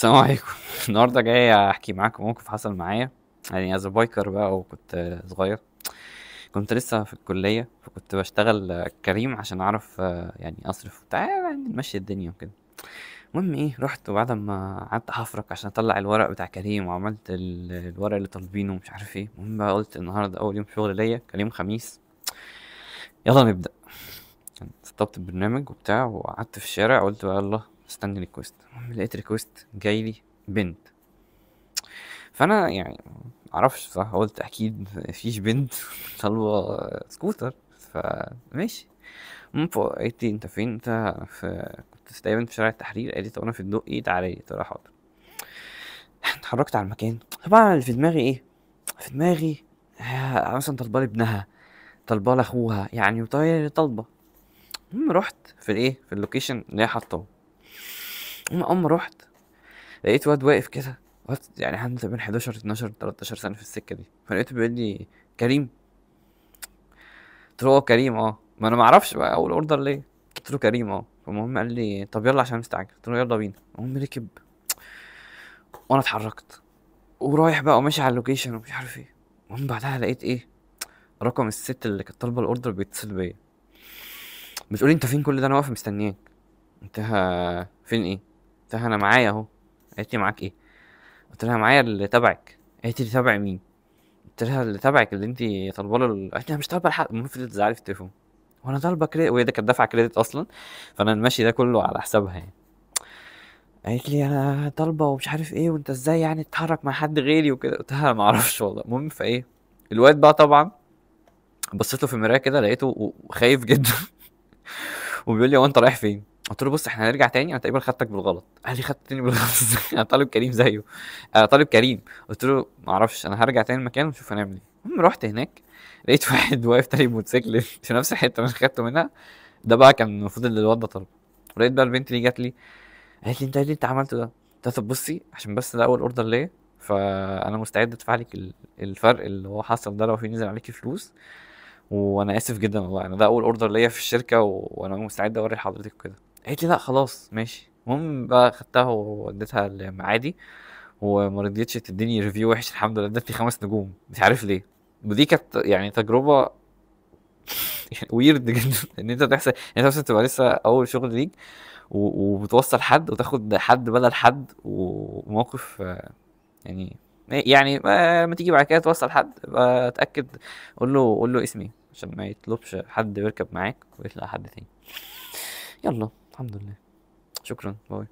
السلام عليكم. النهارده جاي احكي معاكم موقف حصل معايا. يعني از بايكر بقى، وكنت صغير. كنت لسه في الكليه، فكنت بشتغل كريم عشان اعرف يعني اصرف بتاع، يعني نمشي الدنيا وكده. المهم ايه، رحت وبعد ما قعدت احفرك عشان اطلع الورق بتاع كريم، وعملت الورق اللي طالبينه ومش عارف ايه. المهم بقى قلت النهارده اول يوم شغل ليا، كان يوم خميس، يلا نبدا. سطبت البرنامج وبتاع، وقعدت في الشارع، قلت بقى يلا استني ريكوست. المهم لقيت ريكوست جاي لي بنت. فانا يعني معرفش صح، قلت اكيد مفيش بنت طالبه سكوتر، فماشي. المهم فوق قالت لي انت فين؟ انت في، كنت تقريبا في شارع التحرير. قالت لي طب انا في الدقي، تعالى لي. قلت لها حاضر. اتحركت على المكان. طبعا اللي في دماغي ايه؟ في دماغي مثلا طالبه لابنها، طالبه لاخوها، يعني وطاير طالبه. المهم رحت في الايه، في اللوكيشن اللي هي حاطاه. اما رحت لقيت واد واقف كده، واد يعني عنده بين 11 12 13 سنه في السكه دي. فلقيته بيقول لي كريم. قلت له اه كريم اه. ما انا ما اعرفش بقى اول اوردر ليه. قلت له كريم اه. فالمهم قال لي طب يلا عشان مستعجل. قلت له يلا بينا. المهم ركب وانا اتحركت ورايح بقى وماشي على اللوكيشن ومش عارف ايه. المهم بعدها لقيت ايه، رقم الست اللي كانت طالبه الاوردر بيتصل بيا، بتقولي انت فين؟ كل ده انا واقف مستنياك. قلت لها فين ايه؟ قلت لها انا معايا اهو. قالت لي معاك ايه؟ قلت لها معايا اللي تبعك. قالت لي تبع مين؟ قلت لها اللي تبعك اللي انت طالبه له قالت لي انا مش طالبه لحد. المهم فضلت تزعلي في التليفون، وانا طالبه كريدت، وهي ده كانت دافعه كريدت اصلا، فانا المشي ده كله على حسابها يعني. قالت لي انا طالبه ومش عارف ايه، وانت ازاي يعني تتحرك مع حد غيري وكده. قلت لها ما اعرفش والله. المهم فايه، الواد بقى طبعا بصيت له في المرايه كده، لقيته خايف جدا وبيقول لي هو انت رايح فين؟ قلت له بص احنا هنرجع تاني، انا تقريبا خدتك بالغلط. قال لي خدتني بالغلط ازاي؟ انا طالب كريم زيه. طالب كريم. قلت له ما اعرفش، انا هرجع تاني المكان ونشوف هنعمل ايه. المهم رحت هناك، لقيت واحد واقف تاني موتوسيكل في نفس الحته اللي انا خدته منها. ده بقى كان المفروض اللي الواد ده طلبه. ولقيت بقى البنت دي جات لي، قالت لي انت ايه اللي انت عملته ده؟ قلت لها طب بصي، عشان بس ده اول اوردر ليا، فانا مستعد ادفع لك الفرق اللي هو حصل ده لو في نزل عليكي فلوس. وانا اسف جدا والله، انا ده اول اوردر ليا في الشركه وانا مستعد اوري لحضرتك كده. قالت لي لا خلاص ماشي. المهم بقى خدتها ووديتها المعادي، وما رضيتش تديني ريفيو وحش. الحمد لله ادتني 5 نجوم، مش عارف ليه. ودي كانت يعني تجربه ويرد جدا ان انت تحصل، ان انت مثلا تبقى لسه اول شغل ليك وبتوصل حد وتاخد حد بدل حد، وموقف يعني. يعني لما تيجي بعد كده توصل حد بقى اتاكد، قول له اسمي عشان ما يطلبش حد يركب معاك ويطلع حد تاني. يلا الحمد لله. شكرا، باي.